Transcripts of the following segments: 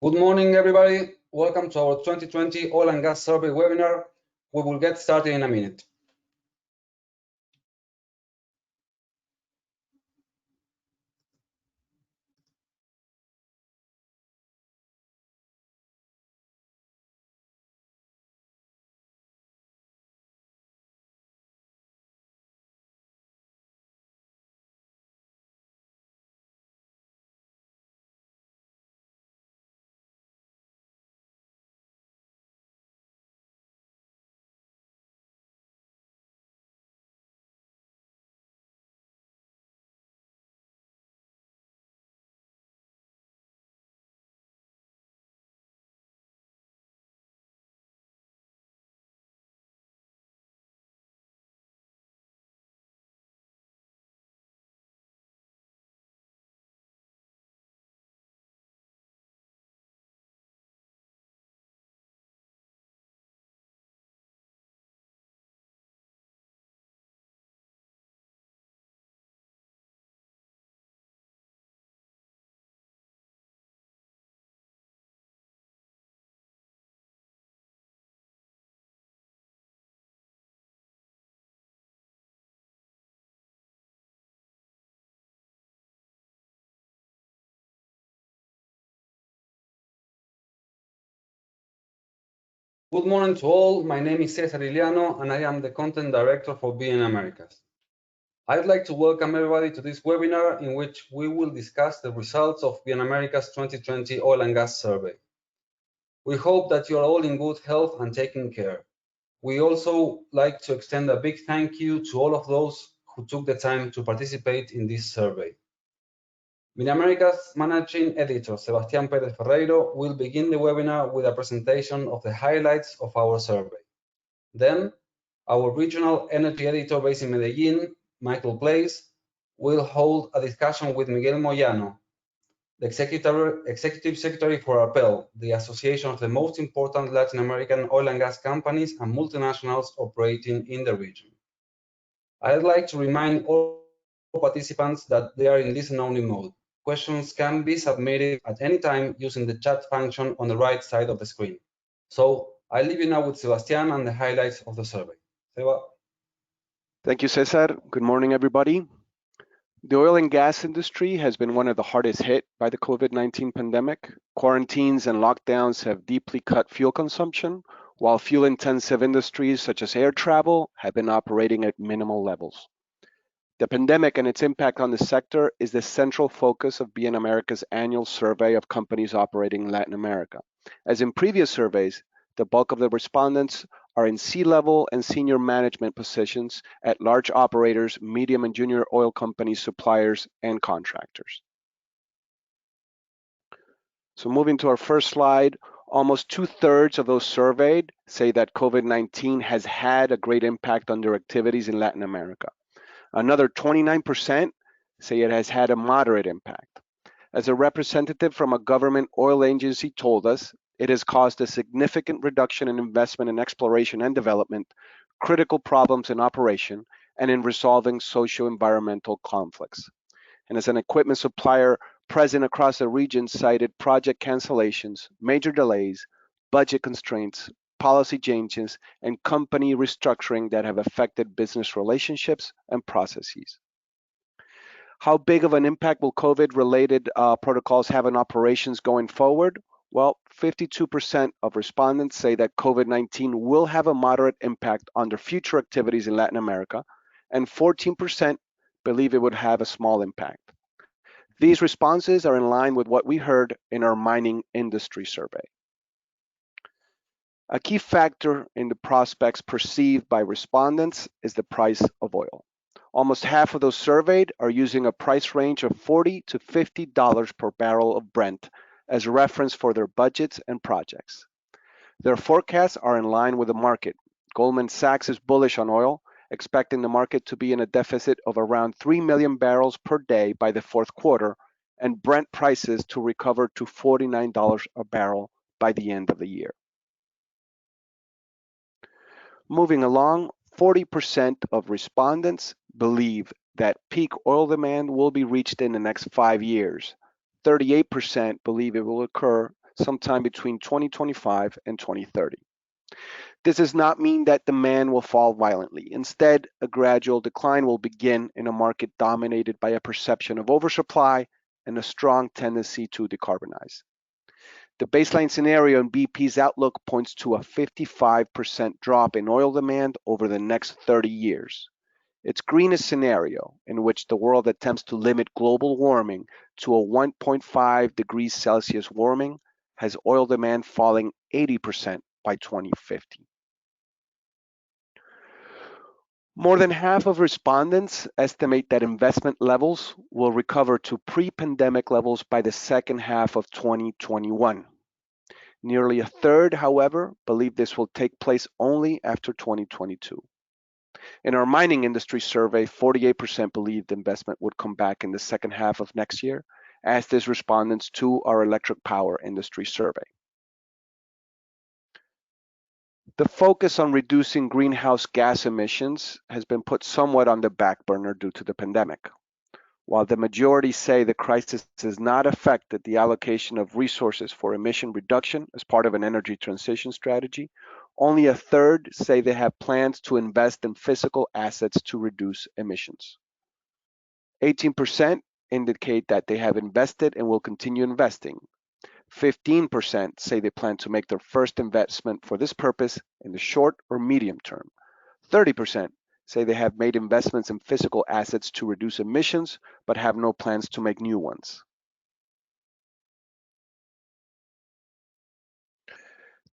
Good morning, everybody. Welcome to our 2020 Oil and Gas Survey webinar. We will get started in a minute. Good morning to all. My name is Cesar Iliano, and I am the Content Director for BN Americas. I'd like to welcome everybody to this webinar in which we will discuss the results of BN Americas 2020 Oil and Gas Survey. We hope that you are all in good health and taking care. We also like to extend a big thank you to all of those who took the time to participate in this survey. MidAmerica's Managing Editor, Sebastián Pérez Ferreiro, will begin the webinar with a presentation of the highlights of our survey. Then, our Regional Energy Editor based in Medellín, Michael Place, will hold a discussion with Miguel Moyano, the Executive Secretary for ARPEL, the association of the most important Latin American oil and gas companies and multinationals operating in the region. I'd like to remind all participants that they are in listen-only mode. Questions can be submitted at any time using the chat function on the right side of the screen. So I leave you now with Sebastián and the highlights of the survey. Seba. Thank you, Cesar. Good morning, everybody. The oil and gas industry has been one of the hardest hit by the COVID-19 pandemic. Quarantines and lockdowns have deeply cut fuel consumption, while fuel-intensive industries such as air travel have been operating at minimal levels. The pandemic and its impact on the sector is the central focus of BN America's annual survey of companies operating in Latin America. As in previous surveys, the bulk of the respondents are in C-level and senior management positions at large operators, medium and junior oil companies, suppliers, and contractors. So moving to our first slide, almost 2/3 of those surveyed say that COVID-19 has had a great impact on their activities in Latin America. Another 29% say it has had a moderate impact. As a representative from a government oil agency told us, it has caused a significant reduction in investment in exploration and development, critical problems in operation, and in resolving socio-environmental conflicts. And as an equipment supplier present across the region, cited project cancellations, major delays, budget constraints, policy changes, and company restructuring that have affected business relationships and processes. How big of an impact will COVID-related protocols have on operations going forward? Well, 52% of respondents say that COVID-19 will have a moderate impact on their future activities in Latin America, and 14% believe it would have a small impact. These responses are in line with what we heard in our mining industry survey. A key factor in the prospects perceived by respondents is the price of oil. Almost half of those surveyed are using a price range of $40 to $50 per barrel of Brent as a reference for their budgets and projects. Their forecasts are in line with the market. Goldman Sachs is bullish on oil, expecting the market to be in a deficit of around 3 million barrels per day by the fourth quarter, and Brent prices to recover to $49 a barrel by the end of the year. Moving along, 40% of respondents believe that peak oil demand will be reached in the next 5 years. 38% believe it will occur sometime between 2025 and 2030. This does not mean that demand will fall violently. Instead, a gradual decline will begin in a market dominated by a perception of oversupply and a strong tendency to decarbonize. The baseline scenario in BP's outlook points to a 55% drop in oil demand over the next 30 years. Its greenest scenario, in which the world attempts to limit global warming to a 1.5 degrees Celsius warming, has oil demand falling 80% by 2050. More than half of respondents estimate that investment levels will recover to pre-pandemic levels by the second half of 2021. Nearly a third, however, believe this will take place only after 2022. In our mining industry survey, 48% believed investment would come back in the second half of next year, as did respondents to our electric power industry survey. The focus on reducing greenhouse gas emissions has been put somewhat on the back burner due to the pandemic. While the majority say the crisis has not affected the allocation of resources for emission reduction as part of an energy transition strategy, only a third say they have plans to invest in physical assets to reduce emissions. 18% indicate that they have invested and will continue investing. 15% say they plan to make their first investment for this purpose in the short or medium term. 30% say they have made investments in physical assets to reduce emissions, but have no plans to make new ones.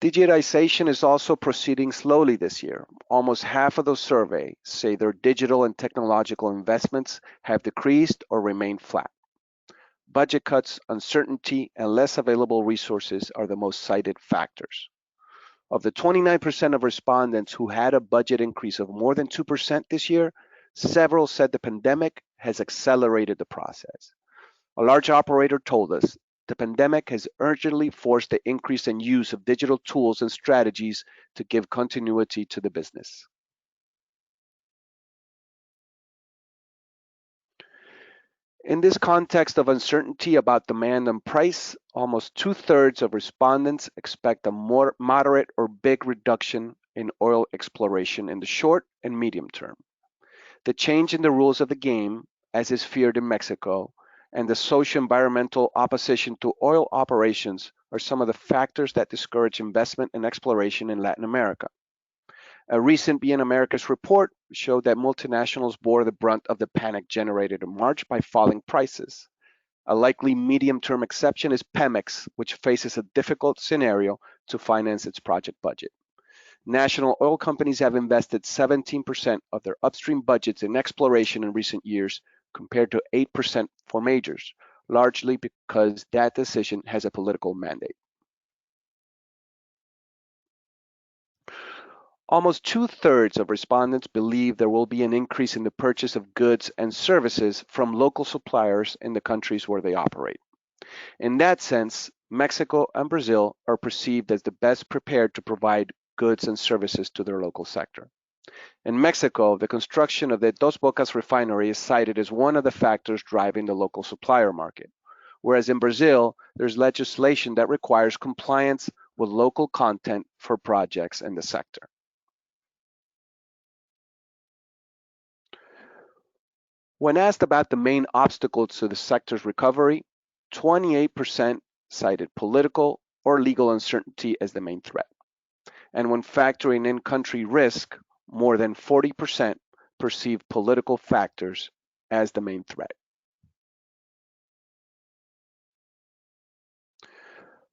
Digitization is also proceeding slowly this year. Almost half of those surveyed say their digital and technological investments have decreased or remained flat. Budget cuts, uncertainty, and less available resources are the most cited factors. Of the 29% of respondents who had a budget increase of more than 2% this year, several said the pandemic has accelerated the process. A large operator told us the pandemic has urgently forced the increase in use of digital tools and strategies to give continuity to the business. In this context of uncertainty about demand and price, almost 2/3 of respondents expect a more moderate or big reduction in oil exploration in the short and medium term. The change in the rules of the game, as is feared in Mexico, and the socio-environmental opposition to oil operations are some of the factors that discourage investment and exploration in Latin America. A recent BN Americas report showed that multinationals bore the brunt of the panic generated in March by falling prices. A likely medium-term exception is Pemex, which faces a difficult scenario to finance its project budget. National oil companies have invested 17% of their upstream budgets in exploration in recent years, compared to 8% for majors, largely because that decision has a political mandate. Almost 2/3 of respondents believe there will be an increase in the purchase of goods and services from local suppliers in the countries where they operate. In that sense, Mexico and Brazil are perceived as the best prepared to provide goods and services to their local sector. In Mexico, the construction of the Dos Bocas refinery is cited as one of the factors driving the local supplier market, whereas in Brazil, there's legislation that requires compliance with local content for projects in the sector. When asked about the main obstacles to the sector's recovery, 28% cited political or legal uncertainty as the main threat. And when factoring in country risk, more than 40% perceive political factors as the main threat.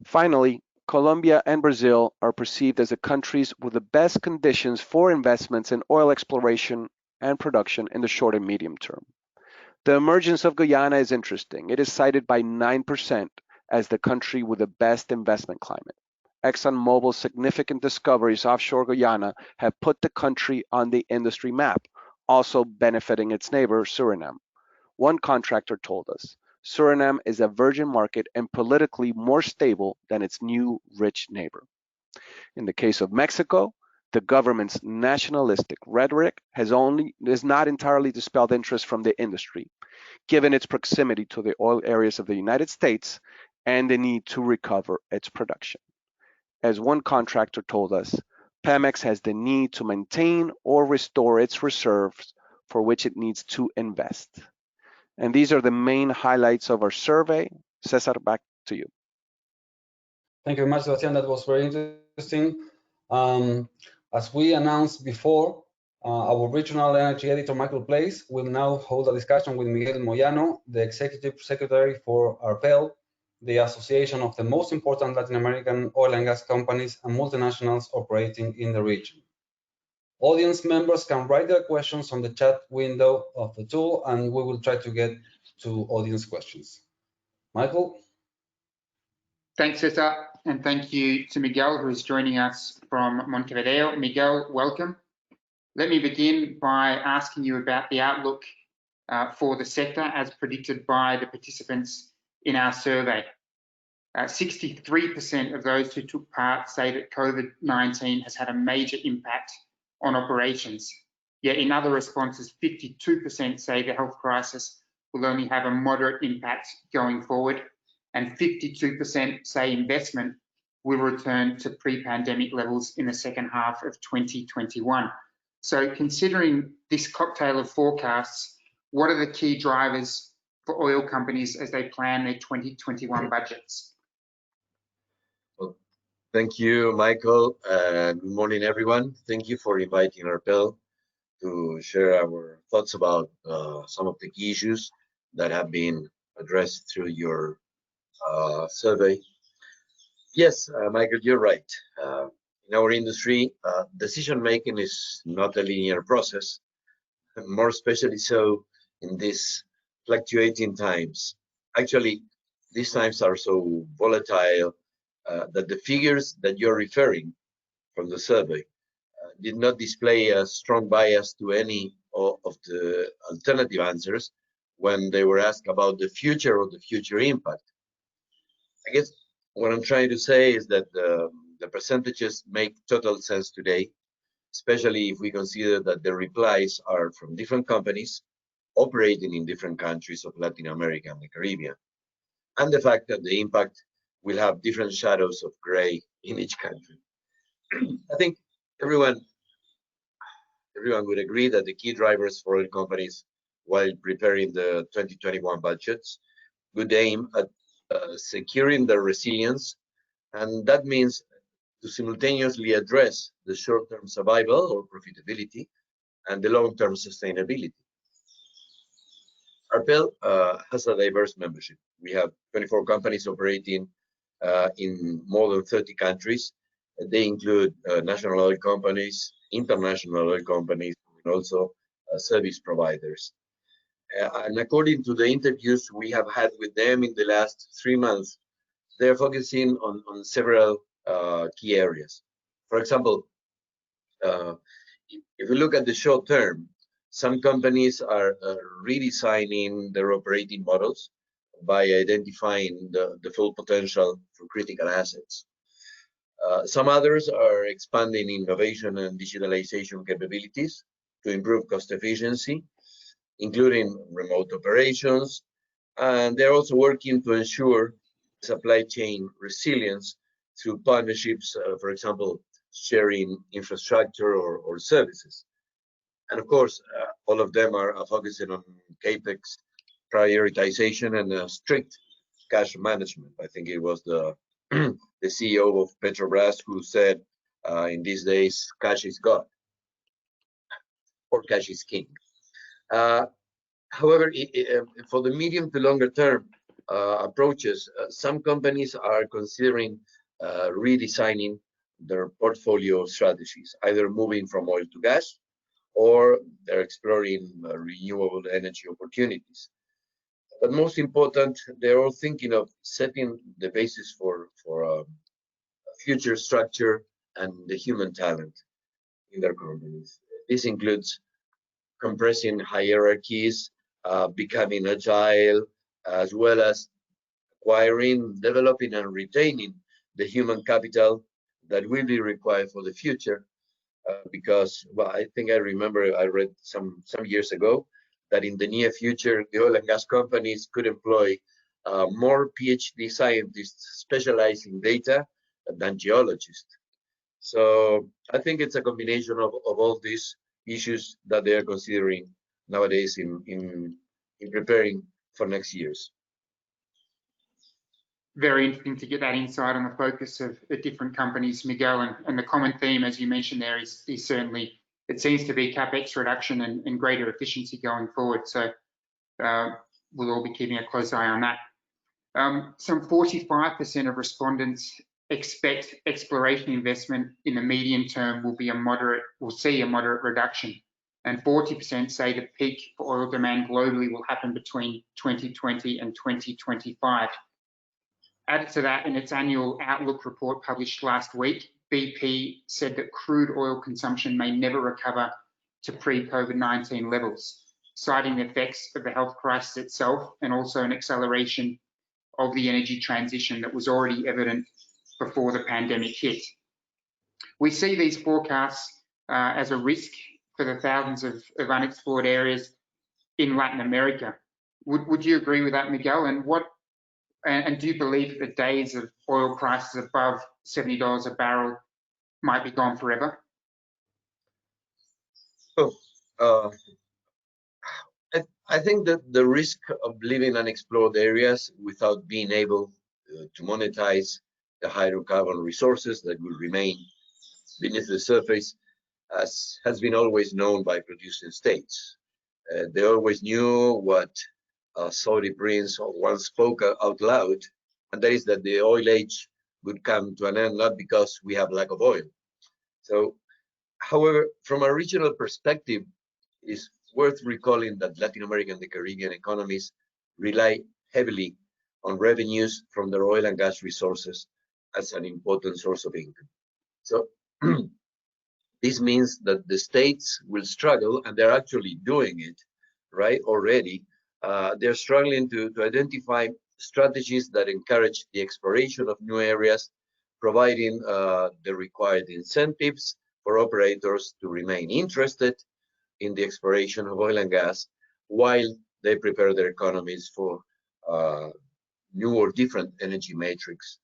Finally, Colombia and Brazil are perceived as the countries with the best conditions for investments in oil exploration and production in the short and medium term. The emergence of Guyana is interesting. It is cited by 9% as the country with the best investment climate. ExxonMobil's significant discoveries offshore Guyana have put the country on the industry map, also benefiting its neighbor, Suriname. One contractor told us, Suriname is a virgin market and politically more stable than its new rich neighbor. In the case of Mexico, the government's nationalistic rhetoric has not entirely dispelled interest from the industry. Given its proximity to the oil areas of the United States and the need to recover its production. As one contractor told us, Pemex has the need to maintain or restore its reserves for which it needs to invest. And these are the main highlights of our survey. Cesar, back to you. Thank you very much, Sebastian. That was very interesting. As we announced before, our regional energy editor, Michael Place, will now hold a discussion with Miguel Moyano, the executive secretary for ARPEL, the association of the most important Latin American oil and gas companies and multinationals operating in the region. Audience members can write their questions on the chat window of the tool, and we will try to get to audience questions. Michael? Thanks, Cesar, and thank you to Miguel, who is joining us from Montevideo. Miguel, welcome. Let me begin by asking you about the outlook for the sector as predicted by the participants in our survey. 63% of those who took part say that COVID-19 has had a major impact on operations. Yet in other responses, 52% say the health crisis will only have a moderate impact going forward, and 52% say investment will return to pre-pandemic levels in the second half of 2021. So considering this cocktail of forecasts, what are the key drivers for oil companies as they plan their 2021 budgets? Well, thank you, Michael. Good morning, everyone. Thank you for inviting ARPEL to share our thoughts about some of the key issues that have been addressed through your survey. Yes, Michael, you're right. In our industry, decision-making is not a linear process, and more especially so in these fluctuating times. Actually, these times are so volatile that the figures that you're referring from the survey did not display a strong bias to any of the alternative answers when they were asked about the future or the future impact. I guess what I'm trying to say is that the percentages make total sense today, especially if we consider that the replies are from different companies operating in different countries of Latin America and the Caribbean, and the fact that the impact will have different shadows of gray in each country. I think everyone would agree that the key drivers for oil companies while preparing the 2021 budgets would aim at securing their resilience, and that means to simultaneously address the short-term survival or profitability and the long-term sustainability. ARPEL has a diverse membership. We have 24 companies operating in more than 30 countries. They include national oil companies, international oil companies, and also service providers. And according to the interviews we have had with them in the last 3 months, they're focusing on several key areas. For example, if we look at the short term, some companies are redesigning their operating models by identifying the full potential for critical assets. Some others are expanding innovation and digitalization capabilities to improve cost efficiency, including remote operations, and they're also working to ensure supply chain resilience through partnerships, for example, sharing infrastructure or services. And of course, all of them are focusing on capex prioritization and strict cash management. I think it was the CEO of Petrobras who said, in these days, cash is God, or cash is king. However, for the medium to longer term approaches, some companies are considering redesigning their portfolio strategies, either moving from oil to gas, or they're exploring renewable energy opportunities. But most important, they're all thinking of setting the basis for a future structure and the human talent in their companies. This includes compressing hierarchies, becoming agile, as well as acquiring, developing, and retaining the human capital that will be required for the future. Because, well, I think I remember I read some years ago that in the near future, the oil and gas companies could employ more PhD scientists specialized in data than geologists. So I think it's a combination of all these issues that they are considering nowadays in preparing for next years. Very interesting to get that insight on the focus of the different companies, Miguel, and the common theme, as you mentioned there, is certainly, it seems to be capex reduction and greater efficiency going forward. So we'll all be keeping a close eye on that. Some 45% of respondents expect exploration investment in the medium term will see a moderate reduction, and 40% say the peak for oil demand globally will happen between 2020 and 2025. Added to that, in its annual outlook report published last week, BP said that crude oil consumption may never recover to pre-COVID-19 levels, citing the effects of the health crisis itself and also an acceleration of the energy transition that was already evident before the pandemic hit. We see these forecasts as a risk for the thousands of unexplored areas in Latin America. Would you agree with that, Miguel? And do you believe that the days of oil prices above $70 a barrel might be gone forever? I think that the risk of living unexplored areas without being able to monetize the hydrocarbon resources that will remain beneath the surface has been always known by producing states. They always knew what Saudi prince once spoke out loud, and that is that the oil age would come to an end, not because we have lack of oil. So, however, from a regional perspective, it's worth recalling that Latin American and the Caribbean economies rely heavily on revenues from their oil and gas resources as an important source of income. So this means that the states will struggle, and they're actually doing it, right, already. They're struggling to identify strategies that encourage the exploration of new areas, providing the required incentives for operators to remain interested in the exploration of oil and gas while they prepare their economies for new or different energy matrix.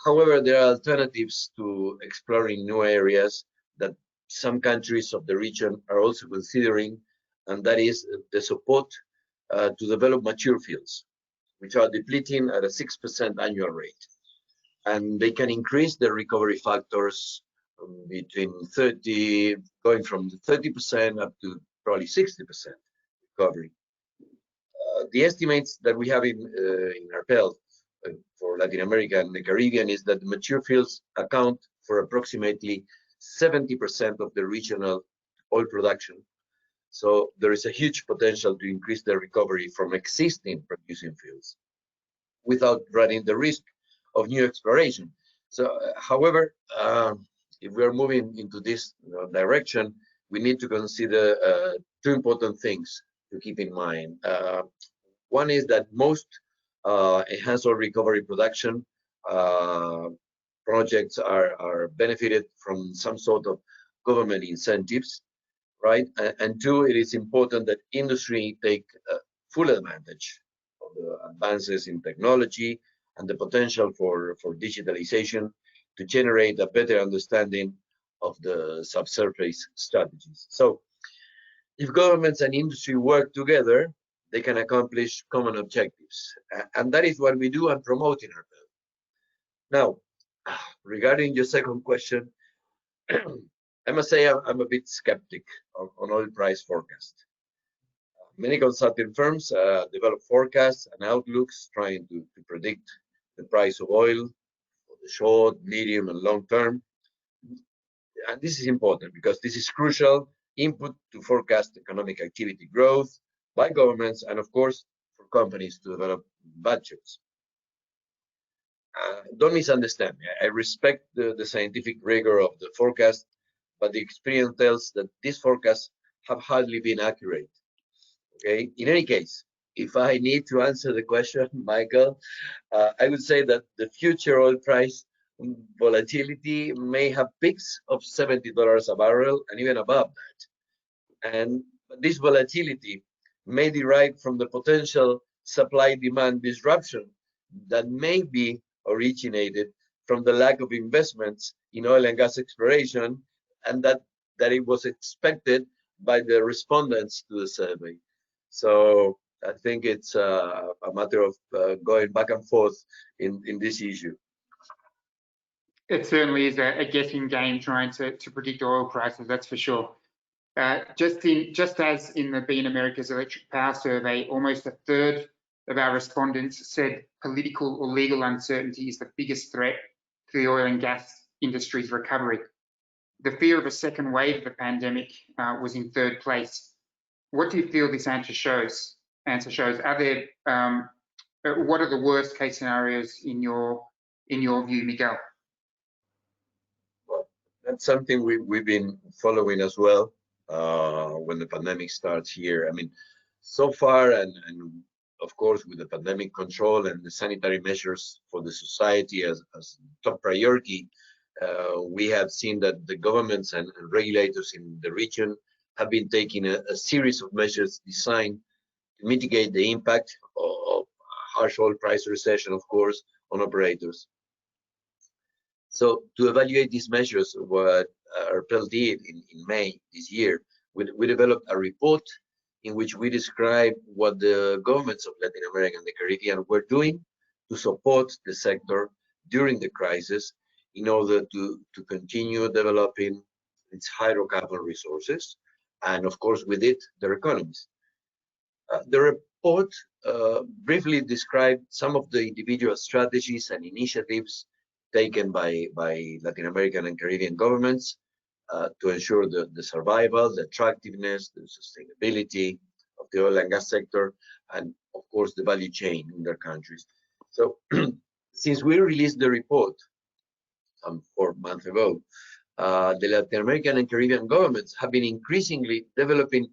However, there are alternatives to exploring new areas that some countries of the region are also considering, and that is the support to develop mature fields, which are depleting at a 6% annual rate. And they can increase their recovery factors between going from 30% up to probably 60% recovery. The estimates that we have in ARPEL for Latin America and the Caribbean is that the mature fields account for approximately 70% of the regional oil production. So there is a huge potential to increase the recovery from existing producing fields without running the risk of new exploration. So, however, if we are moving into this direction, we need to consider two important things to keep in mind. One is that most enhanced oil recovery production projects are benefited from some sort of government incentives, right? And two, it is important that industry take full advantage of the advances in technology and the potential for digitalization to generate a better understanding of the subsurface strategies. So if governments and industry work together, they can accomplish common objectives. And that is what we do and promote in ARPEL. Now, regarding your second question, I must say I'm a bit skeptic on oil price forecast. Many consulting firms develop forecasts and outlooks trying to predict the price of oil for the short, medium, and long term. And this is important because this is crucial input to forecast economic activity growth by governments and, of course, for companies to develop budgets. Don't misunderstand me. I respect the scientific rigor of the forecast, but the experience tells that these forecasts have hardly been accurate. Okay. In any case, if I need to answer the question, Michael, I would say that the future oil price volatility may have peaks of $70 a barrel and even above that. And this volatility may derive from the potential supply-demand disruption that may be originated from the lack of investments in oil and gas exploration, and that it was expected by the respondents to the survey. So I think it's a matter of going back and forth in this issue. It certainly is a guessing game trying to predict oil prices, that's for sure. Just as in the Being America's Electric Power Survey, almost a third of our respondents said political or legal uncertainty is the biggest threat to the oil and gas industry's recovery. The fear of a second wave of the pandemic was in third place. What do you feel this answer shows? Are there what are the worst case scenarios in your view, Miguel? Well, that's something we've been following as well when the pandemic starts here. I mean, so far, and of course, with the pandemic control and the sanitary measures for the society as top priority, we have seen that the governments and regulators in the region have been taking a series of measures designed to mitigate the impact of harsh oil price recession, of course, on operators. So to evaluate these measures, what ARPEL did in May this year, we developed a report in which we describe what the governments of Latin America and the Caribbean were doing to support the sector during the crisis in order to continue developing its hydrocarbon resources, and of course with it, their economies. The report briefly described some of the individual strategies and initiatives taken by Latin American and Caribbean governments to ensure the survival, the attractiveness, the sustainability of the oil and gas sector, and of course the value chain in their countries. So since we released the report some 4 months ago, the Latin American and Caribbean governments have been increasingly developing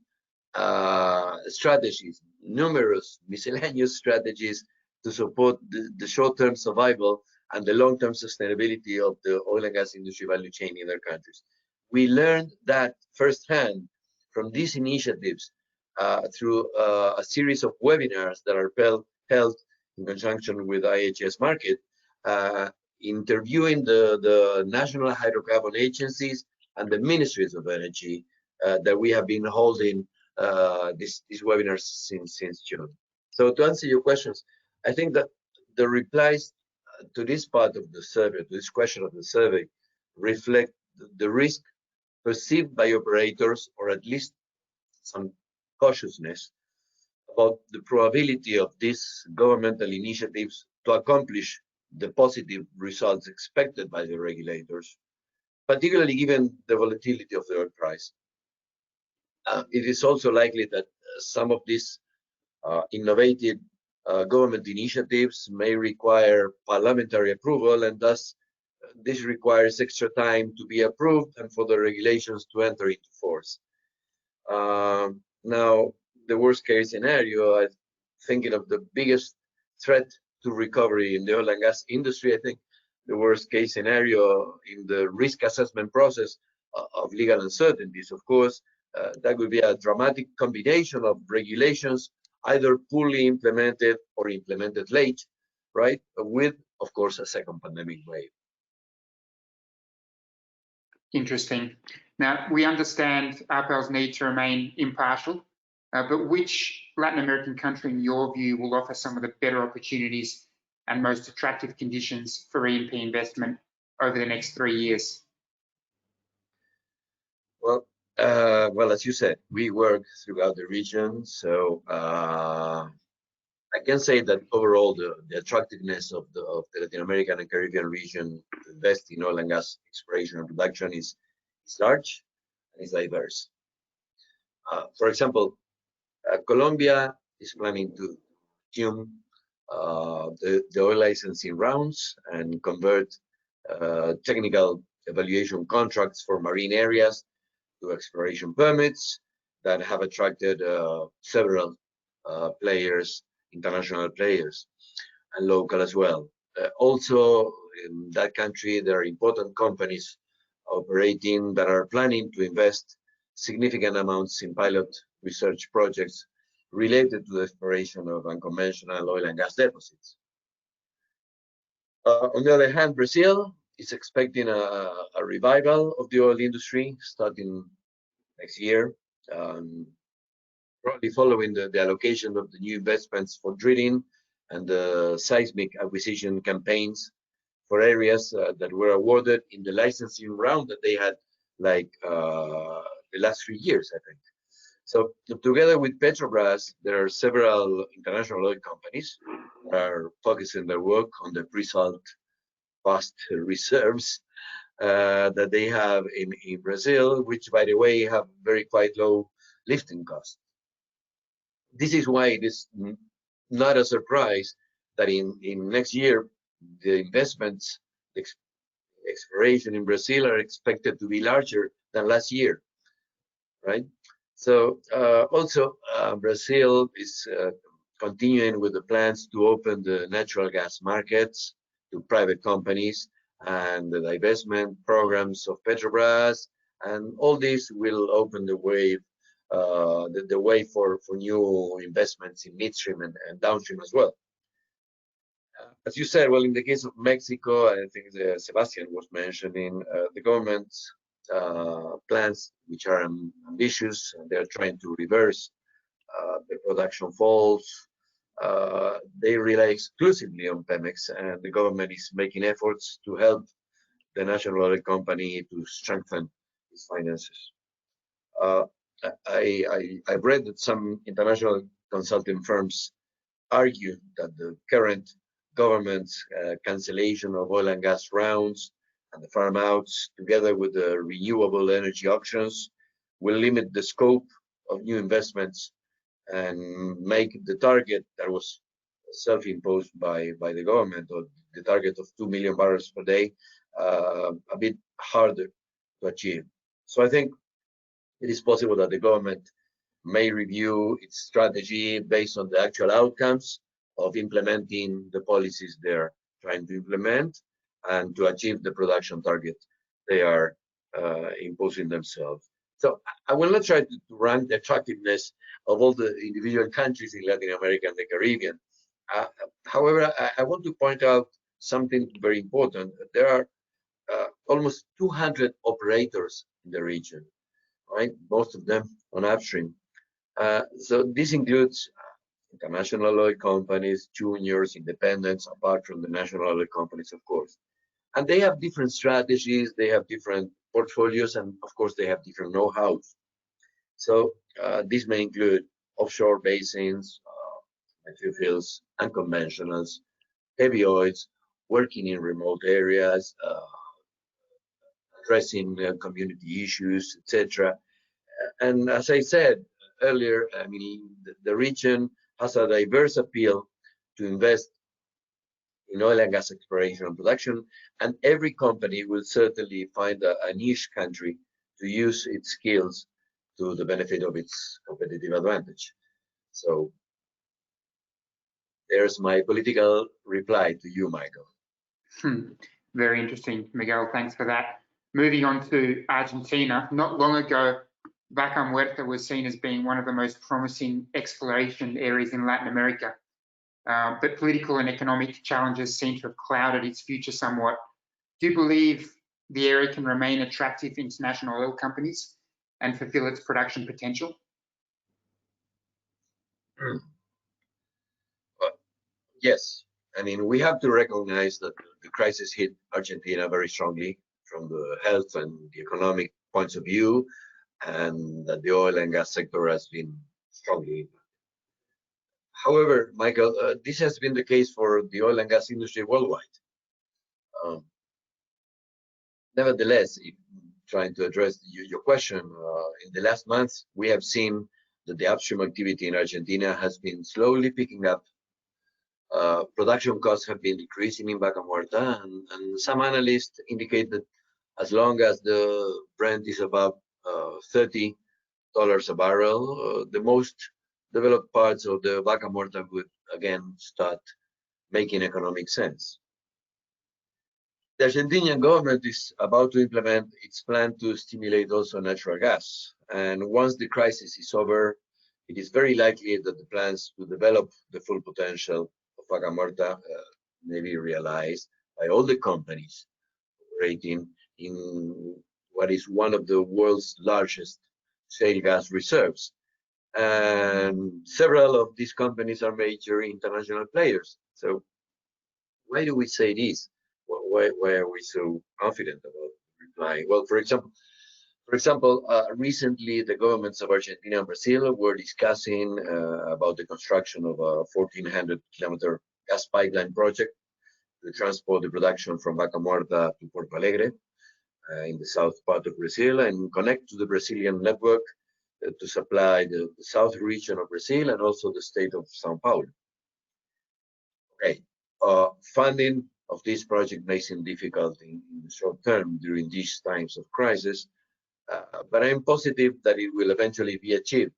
strategies, numerous miscellaneous strategies to support the short-term survival and the long-term sustainability of the oil and gas industry value chain in their countries. We learned that firsthand from these initiatives through a series of webinars that are held in conjunction with IHS Market, interviewing the national hydrocarbon agencies and the ministries of energy that we have been holding these webinars since June. So to answer your questions, I think that the replies to this part of the survey, to this question of the survey, reflect the risk perceived by operators, or at least some cautiousness about the probability of these governmental initiatives to accomplish the positive results expected by the regulators, particularly given the volatility of the oil price. It is also likely that some of these innovative government initiatives may require parliamentary approval, and thus this requires extra time to be approved and for the regulations to enter into force. Now, the worst case scenario, I'm thinking of the biggest threat to recovery in the oil and gas industry. I think the worst case scenario in the risk assessment process of legal uncertainties, of course, that would be a dramatic combination of regulations, either poorly implemented or implemented late, right? With, of course, a second pandemic wave. Interesting. Now, we understand ARPEL's need to remain impartial, but which Latin American country, in your view, will offer some of the better opportunities and most attractive conditions for E&P investment over the next 3 years? Well, as you said, we work throughout the region, so I can say that overall the attractiveness of the Latin American and Caribbean region to invest in oil and gas exploration and production is large and is diverse. For example, Colombia is planning to resume the oil licensing rounds and convert technical evaluation contracts for marine areas to exploration permits that have attracted several players, international players, and local as well. Also, in that country, there are important companies operating that are planning to invest significant amounts in pilot research projects related to the exploration of unconventional oil and gas deposits. On the other hand, Brazil is expecting a revival of the oil industry starting next year, probably following the allocation of the new investments for drilling and the seismic acquisition campaigns for areas that were awarded in the licensing round that they had like the last 3 years, I think. So together with Petrobras, there are several international oil companies that are focusing their work on the pre-salt vast reserves that they have in Brazil, which, by the way, have very quite low lifting costs. This is why it is not a surprise that in next year, the investments, exploration in Brazil are expected to be larger than last year, right? So also Brazil is continuing with the plans to open the natural gas markets to private companies and the divestment programs of Petrobras, and all this will open the way for new investments in midstream and downstream as well. As you said, well, in the case of Mexico, I think Sebastian was mentioning the government's plans, which are ambitious, and they're trying to reverse the production falls. They rely exclusively on Pemex, and the government is making efforts to help the national oil company to strengthen its finances. I've read that some international consulting firms argue that the current government's cancellation of oil and gas rounds and the farm outs, together with the renewable energy auctions, will limit the scope of new investments and make the target that was self-imposed by the government, or the target of 2 million barrels per day, a bit harder to achieve. So I think it is possible that the government may review its strategy based on the actual outcomes of implementing the policies they're trying to implement and to achieve the production target they are imposing themselves. So I will not try to rank the attractiveness of all the individual countries in Latin America and the Caribbean. However, I want to point out something very important. There are almost 200 operators in the region, right? Most of them on upstream. So this includes international oil companies, juniors, independents, apart from the national oil companies, of course. And they have different strategies, they have different portfolios, and of course they have different know-hows. So this may include offshore basins, fields, unconventionals, heavy oils, working in remote areas, addressing community issues, etc. And as I said earlier, I mean, the region has a diverse appeal to invest in oil and gas exploration and production, and every company will certainly find a niche country to use its skills to the benefit of its competitive advantage. So there's my political reply to you, Michael. Very interesting, Miguel. Thanks for that. Moving on to Argentina. Not long ago, Vaca Muerta was seen as being one of the most promising exploration areas in Latin America. But political and economic challenges seem to have clouded its future somewhat. Do you believe the area can remain attractive to international oil companies and fulfill its production potential? Yes. I mean, we have to recognize that the crisis hit Argentina very strongly from the health and the economic points of view, and that the oil and gas sector has been strongly impacted. However, Michael, this has been the case for the oil and gas industry worldwide. Nevertheless, trying to address your question, in the last months, we have seen that the upstream activity in Argentina has been slowly picking up. Production costs have been decreasing in Vaca Muerta, and some analysts indicate that as long as the Brent is above $30 a barrel, the most developed parts of the Vaca Muerta would again start making economic sense. The Argentinian government is about to implement its plan to stimulate also natural gas. And once the crisis is over, it is very likely that the plans to develop the full potential of Vaca Muerta may be realized by all the companies operating in what is one of the world's largest shale gas reserves. And several of these companies are major international players. So why do we say this? Why are we so confident about replying? Well, for example, recently the governments of Argentina and Brazil were discussing about the construction of a 1,400-kilometer gas pipeline project to transport the production from Vaca Muerta to Porto Alegre in the south part of Brazil and connect to the Brazilian network to supply the south region of Brazil and also the state of Sao Paulo. Okay, funding of this project may seem difficult in the short term during these times of crisis, but I'm positive that it will eventually be achieved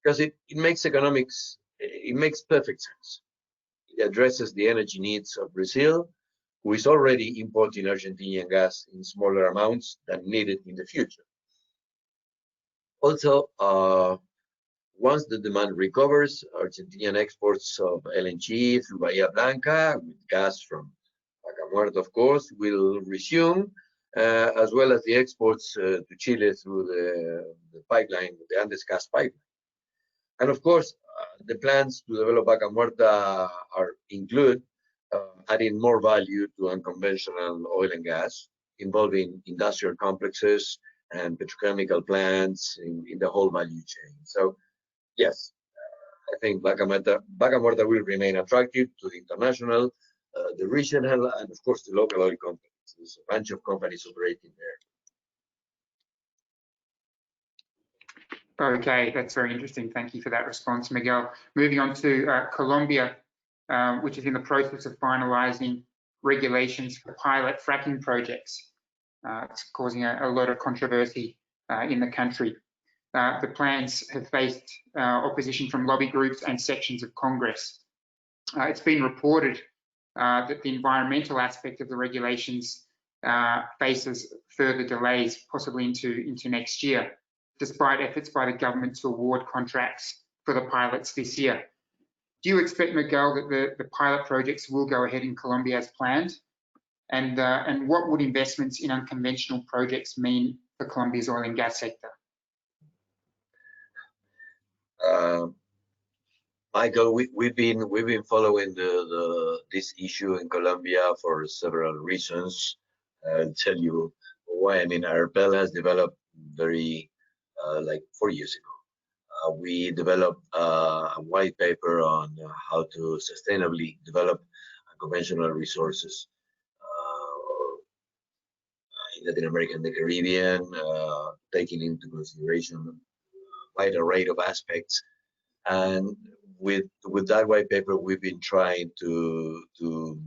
because it makes economics, it makes perfect sense. It addresses the energy needs of Brazil, who is already importing Argentinian gas in smaller amounts than needed in the future. Also, once the demand recovers, Argentinian exports of LNG through Bahia Blanca, with gas from Vaca Muerta, of course, will resume, as well as the exports to Chile through the pipeline, the Andes gas pipeline. And of course, the plans to develop Vaca Muerta include adding more value to unconventional oil and gas, involving industrial complexes and petrochemical plants in the whole value chain. So, yes, I think Vaca Muerta will remain attractive to the international, the regional, and of course the local oil companies. There's a bunch of companies operating there. Okay, that's very interesting. Thank you for that response, Miguel. Moving on to Colombia, which is in the process of finalizing regulations for pilot fracking projects. It's causing a lot of controversy in the country. The plans have faced opposition from lobby groups and sections of Congress. It's been reported that the environmental aspect of the regulations faces further delays, possibly into next year, despite efforts by the government to award contracts for the pilots this year. Do you expect, Miguel, that the pilot projects will go ahead in Colombia as planned? And what would investments in unconventional projects mean for Colombia's oil and gas sector? Michael, we've been following this issue in Colombia for several reasons. I'll tell you why. I mean, Arpel has developed like 4 years ago. We developed a white paper on how to sustainably develop unconventional resources in Latin America and the Caribbean, taking into consideration a wide array of aspects. And with that white paper, we've been trying to do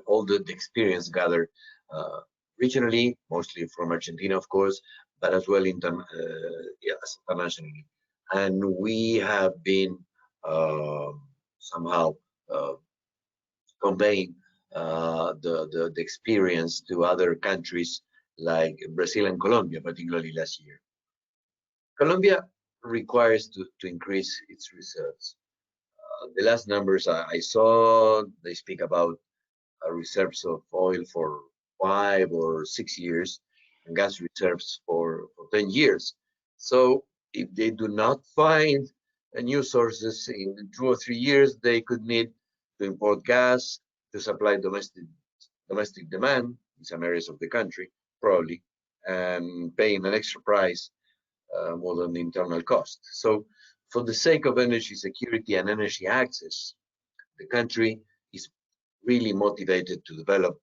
all the experience gathered regionally, mostly from Argentina, of course, but as well internationally. And we have been somehow conveying the experience to other countries like Brazil and Colombia, particularly last year. Colombia requires to increase its reserves. The last numbers I saw, they speak about reserves of oil for 5 or 6 years and gas reserves for 10 years. So if they do not find new sources in 2 or 3 years, they could need to import gas to supply domestic demand in some areas of the country, probably, and paying an extra price more than the internal cost. So for the sake of energy security and energy access, the country is really motivated to develop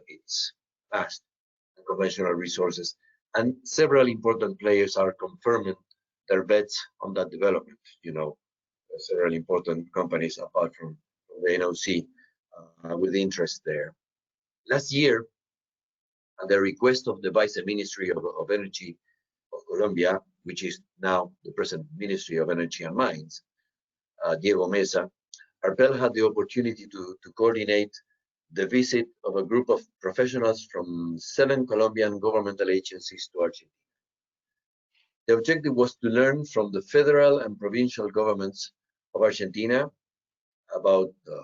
its vast and conventional resources. And several important players are confirming their bets on that development. You know, several important companies apart from the NOC with interest there. Last year, at the request of the Vice Ministry of Energy of Colombia, which is now the present Ministry of Energy and Mines, Diego Mesa, Arpel had the opportunity to coordinate the visit of a group of professionals from 7 Colombian governmental agencies to Argentina. The objective was to learn from the federal and provincial governments of Argentina about the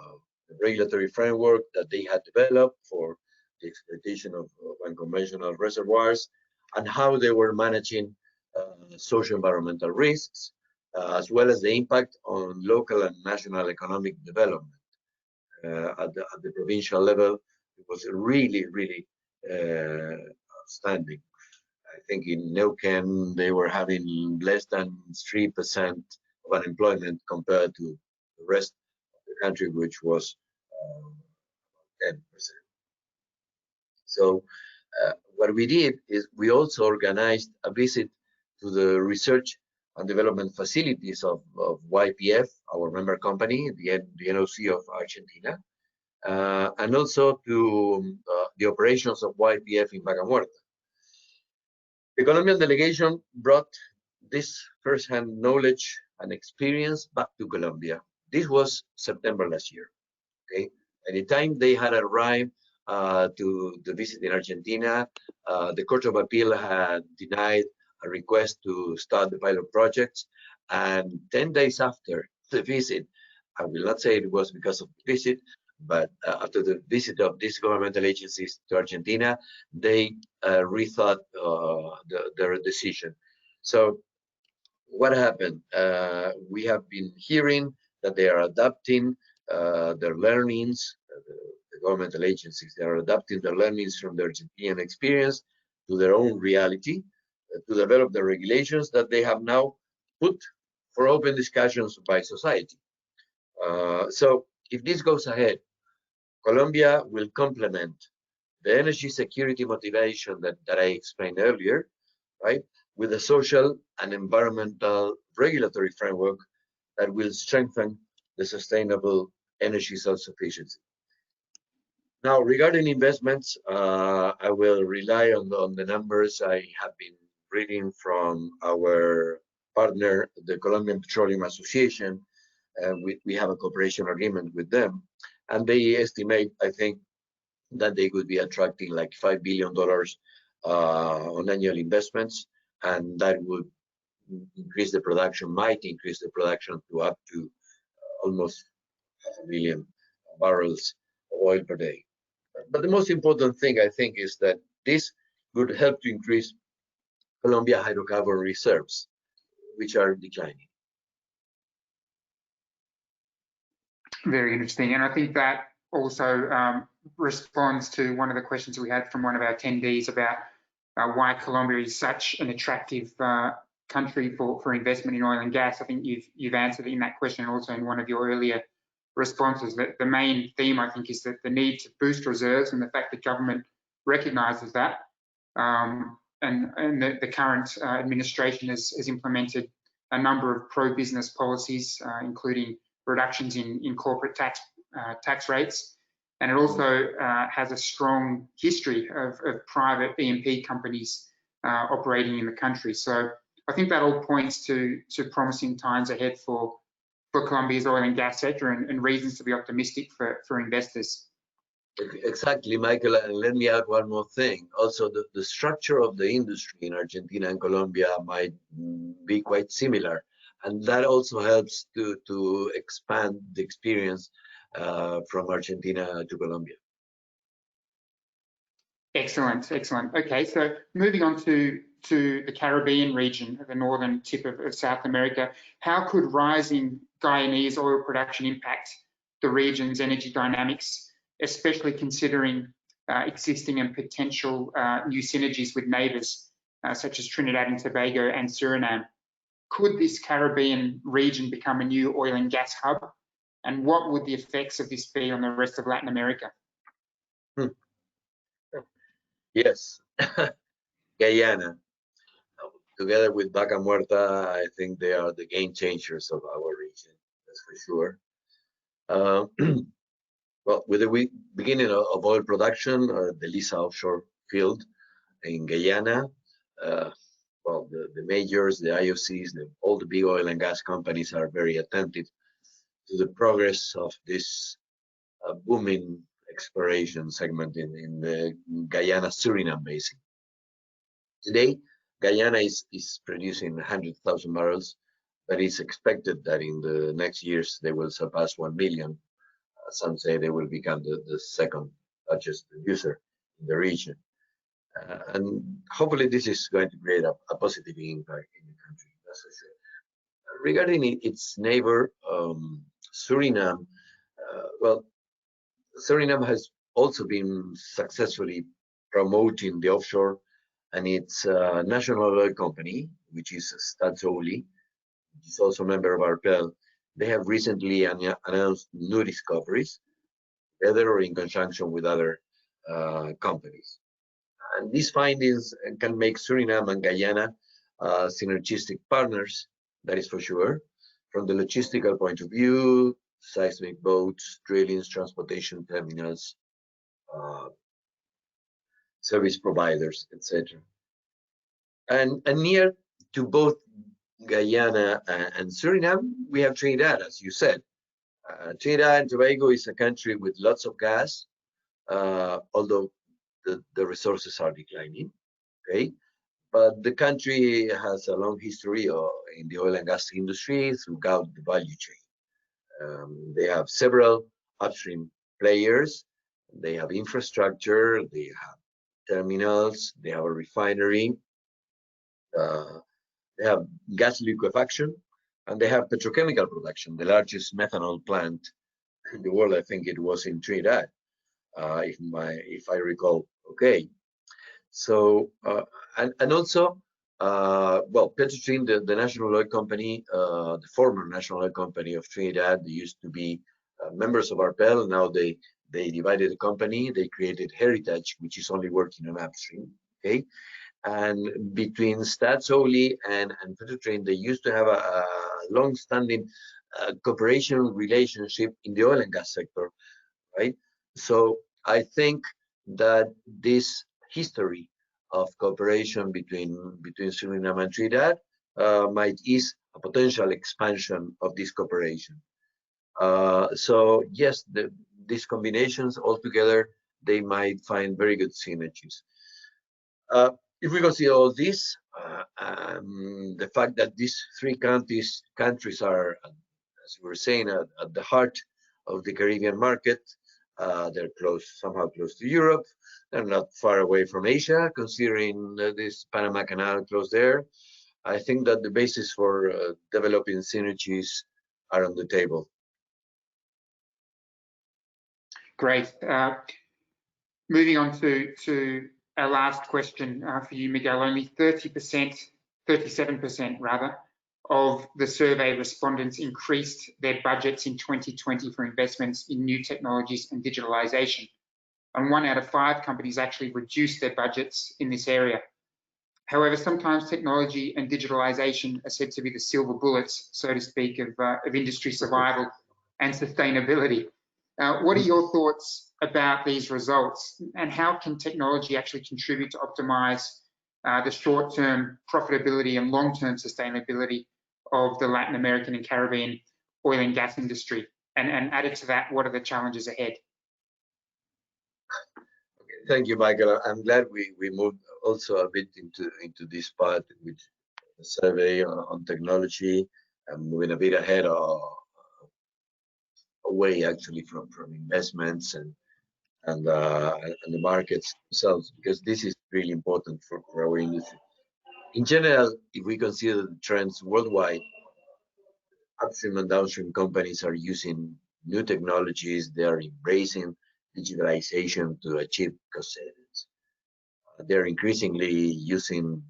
regulatory framework that they had developed for the exploitation of unconventional reservoirs and how they were managing socio-environmental risks, as well as the impact on local and national economic development. At the provincial level, it was really, really outstanding. I think in Neuquén, they were having less than 3% of unemployment compared to the rest of the country, which was 10%. So what we did is we also organized a visit to the research and development facilities of YPF, our member company, the NOC of Argentina, and also to the operations of YPF in Vaca Muerta. The Colombian delegation brought this first-hand knowledge and experience back to Colombia. This was September last year. Okay, at the time they had arrived to the visit in Argentina, the Court of Appeal had denied a request to start the pilot projects, and 10 days after the visit, I will not say it was because of the visit, but after the visit of these governmental agencies to Argentina, they rethought their decision. So what happened? We have been hearing that they are adapting their learnings, the governmental agencies, they are adapting their learnings from the Argentinian experience to their own reality, to develop the regulations that they have now put for open discussions by society. So if this goes ahead, Colombia will complement the energy security motivation that I explained earlier, right, with a social and environmental regulatory framework that will strengthen the sustainable energy self-sufficiency. Now, regarding investments, I will rely on the numbers I have been reading from our partner, the Colombian Petroleum Association. We have a cooperation agreement with them, and they estimate, I think, that they could be attracting like $5 billion on annual investments, and that would increase the production, might increase the production to up to almost 500 million barrels of oil per day. But the most important thing, I think, is that this would help to increase Colombia hydrocarbon reserves, which are declining. Very interesting. And I think that also responds to one of the questions we had from one of our attendees about why Colombia is such an attractive country for investment in oil and gas. I think you've answered in that question also in one of your earlier responses. That the main theme, I think, is that the need to boost reserves and the fact that government recognises that. And the current administration has implemented a number of pro-business policies, including reductions in corporate tax rates, and it also has a strong history of private E&P companies operating in the country. So I think that all points to promising times ahead for Colombia's oil and gas sector, and reasons to be optimistic for investors. Exactly, Michael, and let me add one more thing. Also, the structure of the industry in Argentina and Colombia might be quite similar, and that also helps to expand the experience from Argentina to Colombia. Excellent, excellent. Okay, so moving on to the Caribbean region, the northern tip of South America, how could rising Guyanese oil production impact the region's energy dynamics, especially considering existing and potential new synergies with neighbours such as Trinidad and Tobago and Suriname? Could this Caribbean region become a new oil and gas hub? And what would the effects of this be on the rest of Latin America? Yes, Guyana, together with Vaca Muerta, I think they are the game changers of our region, that's for sure. Well, with the beginning of oil production, the Lisa offshore field in Guyana, well, the majors, the IOCs, all the big oil and gas companies are very attentive to the progress of this booming exploration segment in the Guyana-Suriname basin. Today, Guyana is producing 100,000 barrels, but it's expected that in the next years they will surpass 1 million. Some say they will become the second largest producer in the region. And hopefully this is going to create a positive impact in the country, that's for sure. Regarding its neighbor, Suriname, well, Suriname has also been successfully promoting the offshore, and its national oil company, which is Staatsolie, which is also a member of ARPEL, they have recently announced new discoveries, together or in conjunction with other companies. And these findings can make Suriname and Guyana synergistic partners, that is for sure. From the logistical point of view, seismic boats, drillings, transportation terminals, service providers, etc. And near to both Guyana and Suriname, we have Trinidad, as you said. Trinidad and Tobago is a country with lots of gas, although the resources are declining, okay? But the country has a long history in the oil and gas industry throughout the value chain. They have several upstream players. They have infrastructure, they have terminals, they have a refinery, they have gas liquefaction, and they have petrochemical production. The largest methanol plant in the world, I think it was in Trinidad, if I recall. Okay, so and also, well, Petrotrin, the national oil company, the former national oil company of Trinidad, they used to be members of ARPEL. Now they divided the company. They created Heritage, which is only working on upstream. Okay, and between Staatsolie and Petrotrin, they used to have a long-standing cooperation relationship in the oil and gas sector, right? So I think that this history of cooperation between Suriname and Trinidad might ease a potential expansion of this cooperation. So yes, these combinations altogether, they might find very good synergies. If we consider all this, the fact that these three countries are, as we were saying, at the heart of the Caribbean market, they're somehow close to Europe. They're not far away from Asia, considering this Panama Canal close there. I think that the basis for developing synergies are on the table. Great. Moving on to our last question for you, Miguel. Only 37% rather, of the survey respondents increased their budgets in 2020 for investments in new technologies and digitalization. And 1 out of 5 companies actually reduced their budgets in this area. However, sometimes technology and digitalization are said to be the silver bullets, so to speak, of industry survival and sustainability. What are your thoughts about these results, and how can technology actually contribute to optimize the short-term profitability and long-term sustainability of the Latin American and Caribbean oil and gas industry? And added to that, what are the challenges ahead? Thank you, Michael. I'm glad we moved also a bit into this part with the survey on technology, and moving a bit ahead away actually from investments and the markets themselves, because this is really important for our industry. In general, if we consider the trends worldwide, upstream and downstream companies are using new technologies. They are embracing digitalization to achieve cost savings. They're increasingly using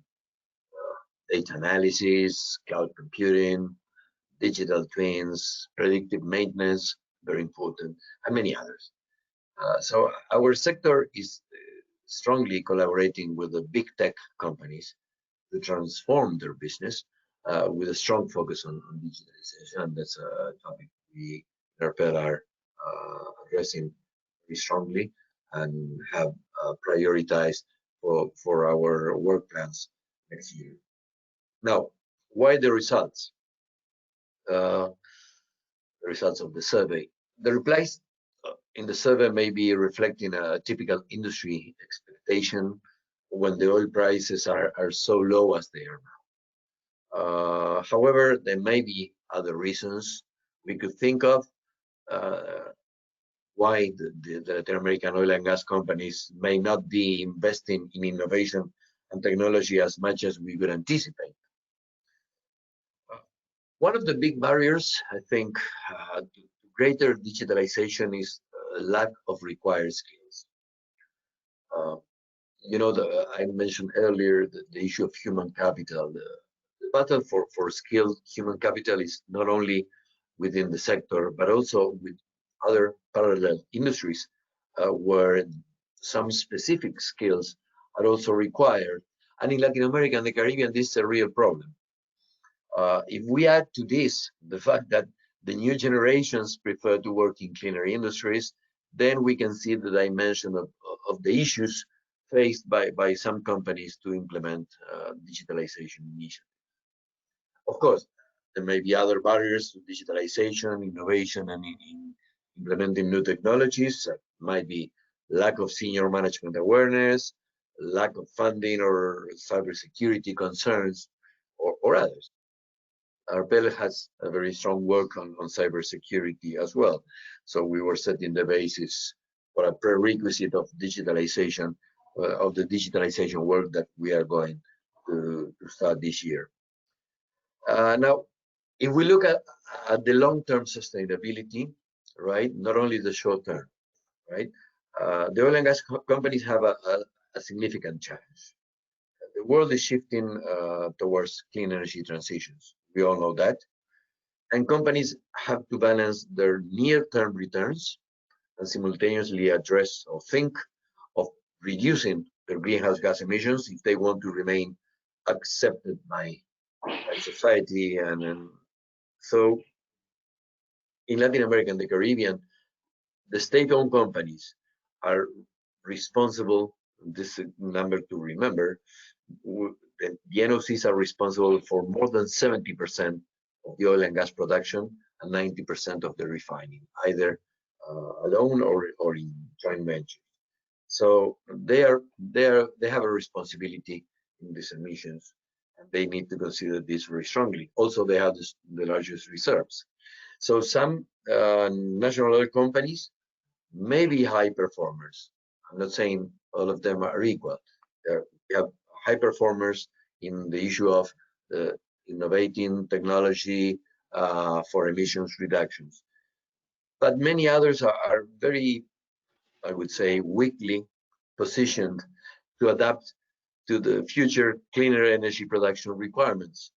data analysis, cloud computing, digital twins, predictive maintenance, very important, and many others. So our sector is strongly collaborating with the big tech companies to transform their business with a strong focus on digitalization. And that's a topic we in ARPEL are addressing very strongly and have prioritized for our work plans next year. Now, why the results? The results of the survey. The replies in the survey may be reflecting a typical industry expectation when the oil prices are so low as they are now. However, there may be other reasons we could think of why the Latin American oil and gas companies may not be investing in innovation and technology as much as we would anticipate. One of the big barriers, I think, to greater digitalization is lack of required skills. You know, I mentioned earlier the issue of human capital. The battle for skilled human capital is not only within the sector, but also with other parallel industries where some specific skills are also required. And in Latin America and the Caribbean, this is a real problem. If we add to this the fact that the new generations prefer to work in cleaner industries, then we can see the dimension of the issues faced by some companies to implement digitalization initiatives. Of course, there may be other barriers to digitalization, innovation, and in implementing new technologies. Might be lack of senior management awareness, lack of funding, or cybersecurity concerns, or others. Arpel has a very strong work on cybersecurity as well. So we were setting the basis for a prerequisite of digitalization, of the digitalization work that we are going to start this year. Now, if we look at the long-term sustainability, right, not only the short-term, right, the oil and gas companies have a significant challenge. The world is shifting towards clean energy transitions. We all know that. And companies have to balance their near-term returns and simultaneously address or think of reducing their greenhouse gas emissions if they want to remain accepted by society. And so in Latin America and the Caribbean, the state-owned companies are responsible, this number to remember, the NOCs are responsible for more than 70% of the oil and gas production and 90% of the refining, either alone or in joint ventures. So they have a responsibility in these emissions, and they need to consider this very strongly. Also, they have the largest reserves. So some national oil companies may be high performers. I'm not saying all of them are equal. We have high performers in the issue of innovating technology for emissions reductions. But many others are very, I would say, weakly positioned to adapt to the future cleaner energy production requirements,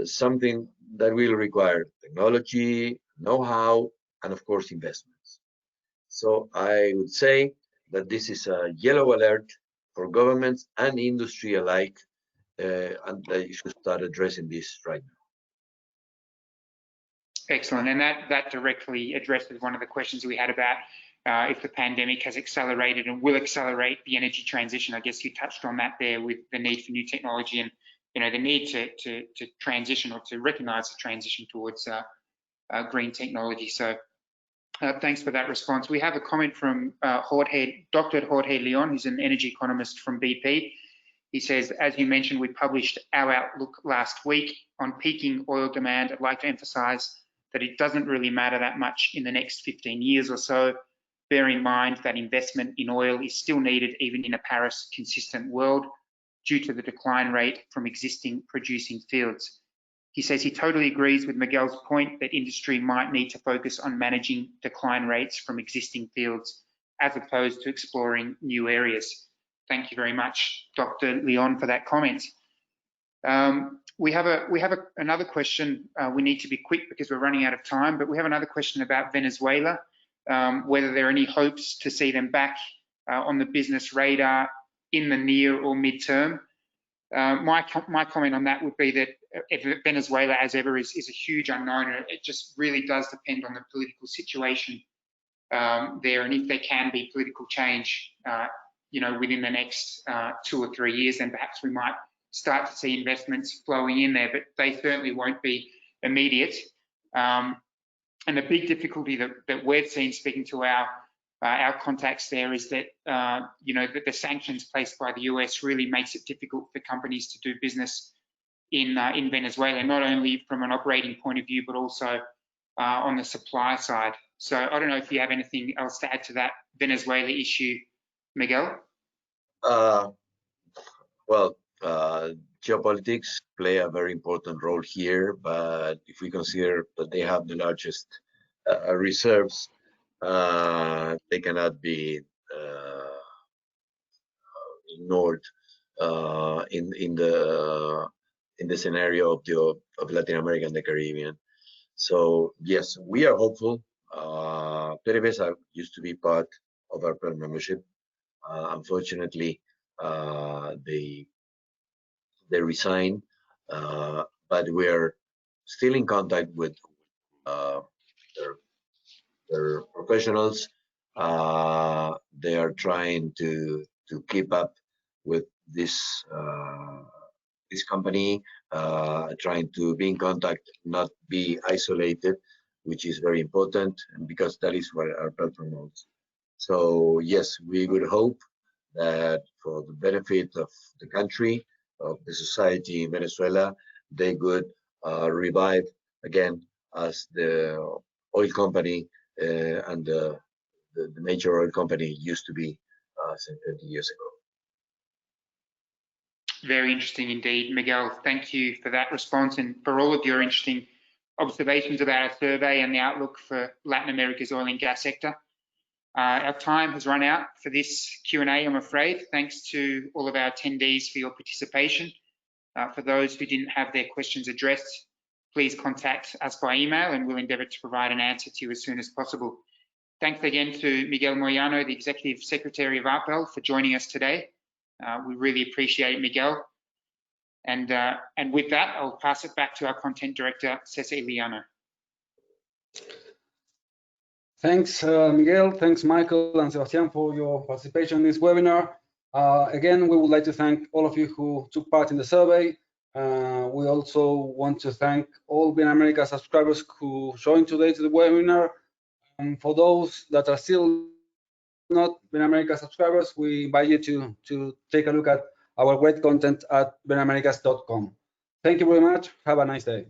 something that will require technology, know-how, and of course, investments. So I would say that this is a yellow alert for governments and industry alike, and they should start addressing this right now. Excellent, and that directly addresses one of the questions we had about if the pandemic has accelerated and will accelerate the energy transition. I guess you touched on that there with the need for new technology and the need to transition or to recognise the transition towards green technology. So thanks for that response. We have a comment from Dr. Jorge Leon, who's an energy economist from BP. He says, as you mentioned, we published our outlook last week on peaking oil demand. I'd like to emphasise that it doesn't really matter that much in the next 15 years or so. Bear in mind that investment in oil is still needed even in a Paris consistent world due to the decline rate from existing producing fields. He says he totally agrees with Miguel's point that industry might need to focus on managing decline rates from existing fields as opposed to exploring new areas. Thank you very much, Dr. Leon, for that comment. We have another question. We need to be quick because we're running out of time, but we have another question about Venezuela, whether there are any hopes to see them back on the business radar in the near or mid-term. My comment on that would be that Venezuela, as ever, is a huge unknown. It just really does depend on the political situation there, and if there can be political change, within the next 2 or 3 years, then perhaps we might start to see investments flowing in there, but they certainly won't be immediate. And the big difficulty that we've seen speaking to our our contacts there is that, that the sanctions placed by the US really makes it difficult for companies to do business in Venezuela, not only from an operating point of view, but also on the supply side. So I don't know if you have anything else to add to that Venezuela issue, Miguel? Geopolitics play a very important role here, but if we consider that they have the largest reserves, they cannot be ignored in the scenario of Latin America and the Caribbean. So yes, we are hopeful. PDVSA used to be part of our Pearl membership. Unfortunately, they resigned, but we're still in contact with their professionals. They are trying to keep up with this company, trying to be in contact, not be isolated, which is very important, and because that is what our Pearl promotes. So yes, we would hope that for the benefit of the country, of the society in Venezuela, they could revive again as the oil company and the major oil company used to be some 20 years ago. Very interesting indeed, Miguel. Thank you for that response and for all of your interesting observations about our survey and the outlook for Latin America's oil and gas sector. Our time has run out for this Q&A, I'm afraid. Thanks to all of our attendees for your participation. For those who didn't have their questions addressed, please contact us by email and we'll endeavour to provide an answer to you as soon as possible. Thanks again to Miguel Moyano, the Executive Secretary of ARPEL, for joining us today. We really appreciate it, Miguel. And with that, I'll pass it back to our Content Director, Cesar Iliano. Thanks, Miguel. Thanks, Michael and Sebastian, for your participation in this webinar. Again, we would like to thank all of you who took part in the survey. We also want to thank all BN America subscribers who joined today to the webinar. And for those that are still not BN America subscribers, we invite you to take a look at our web content at bnamericas.com. Thank you very much. Have a nice day.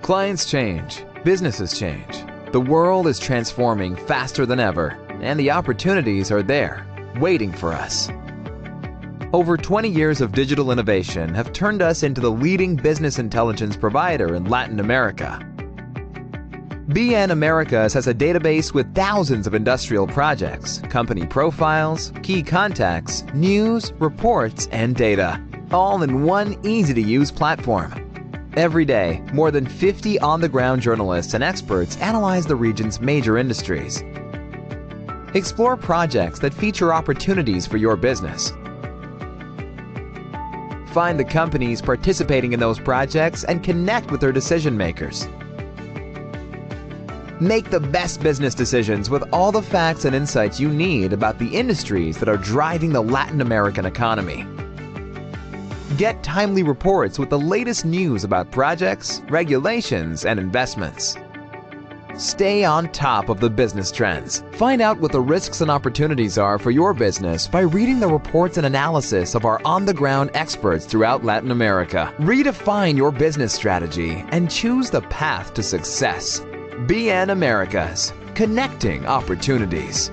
Clients change, businesses change. The world is transforming faster than ever, and the opportunities are there, waiting for us. Over 20 years of digital innovation have turned us into the leading business intelligence provider in Latin America. BN Americas has a database with thousands of industrial projects, company profiles, key contacts, news, reports, and data, all in one easy-to-use platform. Every day, more than 50 on-the-ground journalists and experts analyze the region's major industries. Explore projects that feature opportunities for your business. Find the companies participating in those projects and connect with their decision makers. Make the best business decisions with all the facts and insights you need about the industries that are driving the Latin American economy. Get timely reports with the latest news about projects, regulations, and investments. Stay on top of the business trends. Find out what the risks and opportunities are for your business by reading the reports and analysis of our on-the-ground experts throughout Latin America. Redefine your business strategy and choose the path to success. BN Americas, connecting opportunities.